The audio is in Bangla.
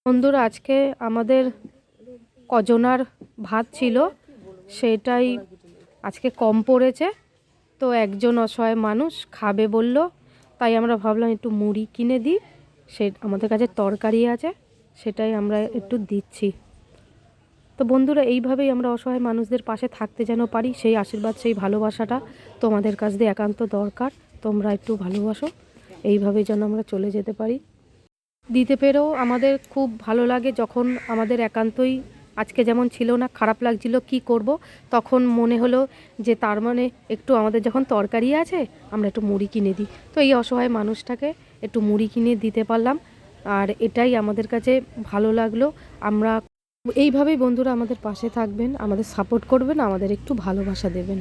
বন্ধুরা, আজকে আমাদের কজনার ভাত ছিল, সেটাই আজকে কম পড়েছে। তো একজন অসহায় মানুষ খাবে বলল, তাই আমরা ভাবলাম একটু মুড়ি কিনে দিই। আমাদের কাছে তরকারি আছে, সেটাই আমরা একটু দিচ্ছি। তো বন্ধুরা, এইভাবেই আমরা অসহায় মানুষদের পাশে থাকতে যেন পারি, সেই আশীর্বাদ, সেই ভালোবাসাটা তোমাদের কাছ দিয়ে একান্ত দরকার। তোমরা একটু ভালোবাসো, এইভাবেই যেন আমরা চলে যেতে পারি। দিতে পেরেও আমাদের খুব ভালো লাগে, যখন আমাদের একান্তই আজকে যেমন ছিল না, খারাপ লাগছিল কি করব, তখন মনে হলো যে তার মানে একটু আমাদের যখন তরকারি আছে আমরা একটু মুড়ি কিনে দিই। তো এই অসহায় মানুষটাকে একটু মুড়ি কিনে দিতে পারলাম, আর এটাই আমাদের কাছে ভালো লাগলো। আমরা এইভাবেই বন্ধুরা আমাদের পাশে থাকবেন, আমাদের সাপোর্ট করবেন, আমাদের একটু ভালোবাসা দেবেন।